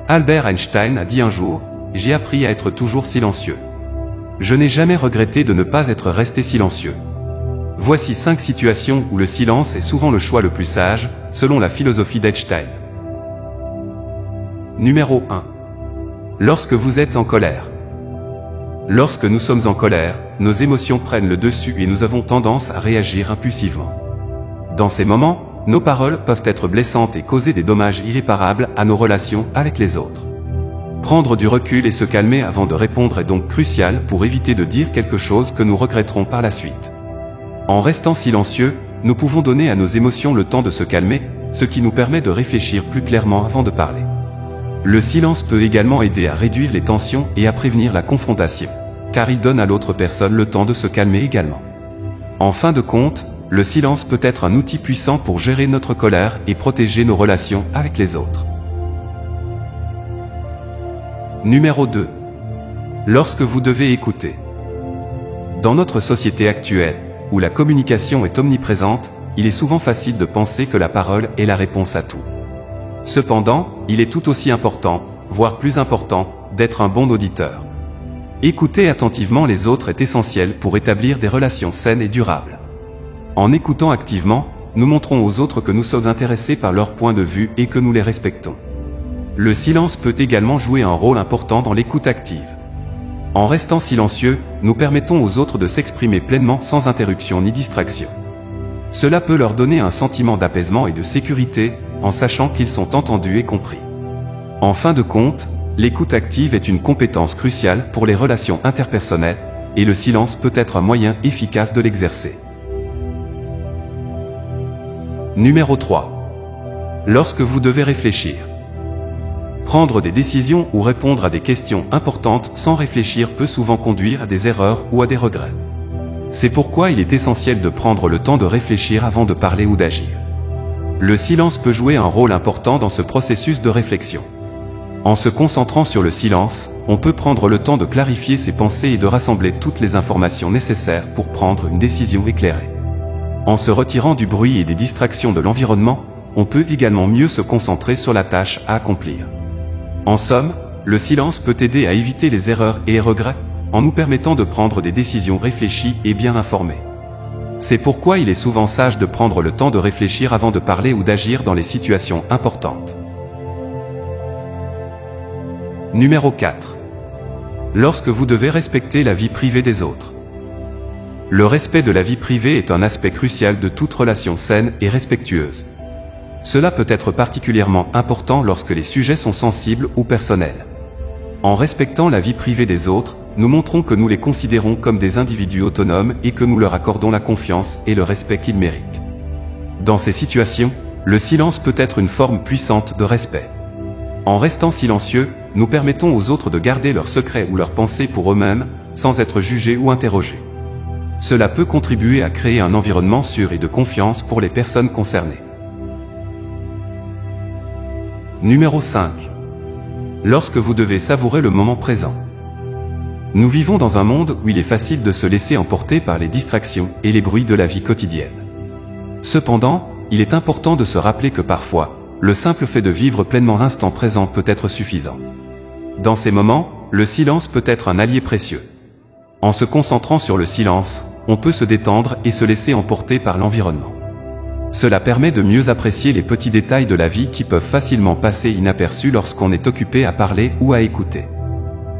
Albert Einstein a dit un jour, « J'ai appris à être toujours silencieux. Je n'ai jamais regretté de ne pas être resté silencieux. » Voici 5 situations où le silence est souvent le choix le plus sage, selon la philosophie d'Einstein. Numéro 1. Lorsque vous êtes en colère. Lorsque nous sommes en colère, nos émotions prennent le dessus et nous avons tendance à réagir impulsivement. Dans ces moments, nos paroles peuvent être blessantes et causer des dommages irréparables à nos relations avec les autres. Prendre du recul et se calmer avant de répondre est donc crucial pour éviter de dire quelque chose que nous regretterons par la suite. En restant silencieux, nous pouvons donner à nos émotions le temps de se calmer, ce qui nous permet de réfléchir plus clairement avant de parler. Le silence peut également aider à réduire les tensions et à prévenir la confrontation, car il donne à l'autre personne le temps de se calmer également. En fin de compte, le silence peut être un outil puissant pour gérer notre colère et protéger nos relations avec les autres. Numéro 2. Lorsque vous devez écouter. Dans notre société actuelle, où la communication est omniprésente, il est souvent facile de penser que la parole est la réponse à tout. Cependant, il est tout aussi important, voire plus important, d'être un bon auditeur. Écouter attentivement les autres est essentiel pour établir des relations saines et durables. En écoutant activement, nous montrons aux autres que nous sommes intéressés par leur point de vue et que nous les respectons. Le silence peut également jouer un rôle important dans l'écoute active. En restant silencieux, nous permettons aux autres de s'exprimer pleinement sans interruption ni distraction. Cela peut leur donner un sentiment d'apaisement et de sécurité, en sachant qu'ils sont entendus et compris. En fin de compte, l'écoute active est une compétence cruciale pour les relations interpersonnelles, et le silence peut être un moyen efficace de l'exercer. Numéro 3. Lorsque vous devez réfléchir. Prendre des décisions ou répondre à des questions importantes sans réfléchir peut souvent conduire à des erreurs ou à des regrets. C'est pourquoi il est essentiel de prendre le temps de réfléchir avant de parler ou d'agir. Le silence peut jouer un rôle important dans ce processus de réflexion. En se concentrant sur le silence, on peut prendre le temps de clarifier ses pensées et de rassembler toutes les informations nécessaires pour prendre une décision éclairée. En se retirant du bruit et des distractions de l'environnement, on peut également mieux se concentrer sur la tâche à accomplir. En somme, le silence peut aider à éviter les erreurs et les regrets, en nous permettant de prendre des décisions réfléchies et bien informées. C'est pourquoi il est souvent sage de prendre le temps de réfléchir avant de parler ou d'agir dans les situations importantes. Numéro 4. Lorsque vous devez respecter la vie privée des autres. Le respect de la vie privée est un aspect crucial de toute relation saine et respectueuse. Cela peut être particulièrement important lorsque les sujets sont sensibles ou personnels. En respectant la vie privée des autres, nous montrons que nous les considérons comme des individus autonomes et que nous leur accordons la confiance et le respect qu'ils méritent. Dans ces situations, le silence peut être une forme puissante de respect. En restant silencieux, nous permettons aux autres de garder leurs secrets ou leurs pensées pour eux-mêmes, sans être jugés ou interrogés. Cela peut contribuer à créer un environnement sûr et de confiance pour les personnes concernées. Numéro 5. Lorsque vous devez savourer le moment présent. Nous vivons dans un monde où il est facile de se laisser emporter par les distractions et les bruits de la vie quotidienne. Cependant, il est important de se rappeler que parfois, le simple fait de vivre pleinement l'instant présent peut être suffisant. Dans ces moments, le silence peut être un allié précieux. En se concentrant sur le silence, on peut se détendre et se laisser emporter par l'environnement. Cela permet de mieux apprécier les petits détails de la vie qui peuvent facilement passer inaperçus lorsqu'on est occupé à parler ou à écouter.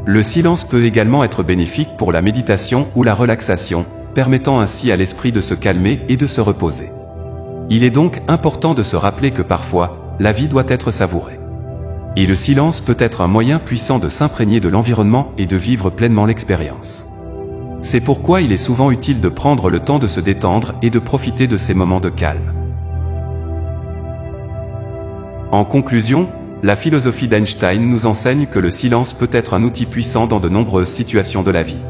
Le silence peut également être bénéfique pour la méditation ou la relaxation, permettant ainsi à l'esprit de se calmer et de se reposer. Il est donc important de se rappeler que parfois, la vie doit être savourée. Et le silence peut être un moyen puissant de s'imprégner de l'environnement et de vivre pleinement l'expérience. C'est pourquoi il est souvent utile de prendre le temps de se détendre et de profiter de ces moments de calme. En conclusion, la philosophie d'Einstein nous enseigne que le silence peut être un outil puissant dans de nombreuses situations de la vie.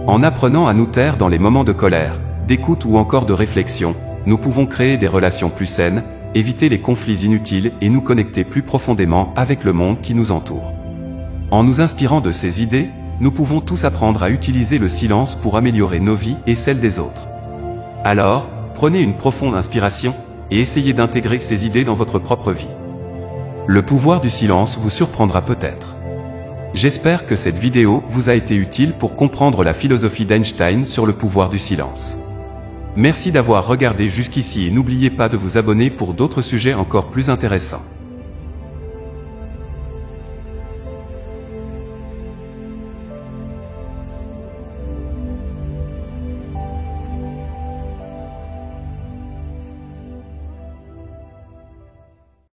En apprenant à nous taire dans les moments de colère, d'écoute ou encore de réflexion, nous pouvons créer des relations plus saines, éviter les conflits inutiles et nous connecter plus profondément avec le monde qui nous entoure. En nous inspirant de ces idées, nous pouvons tous apprendre à utiliser le silence pour améliorer nos vies et celles des autres. Alors, prenez une profonde inspiration et essayez d'intégrer ces idées dans votre propre vie. Le pouvoir du silence vous surprendra peut-être. J'espère que cette vidéo vous a été utile pour comprendre la philosophie d'Einstein sur le pouvoir du silence. Merci d'avoir regardé jusqu'ici et n'oubliez pas de vous abonner pour d'autres sujets encore plus intéressants.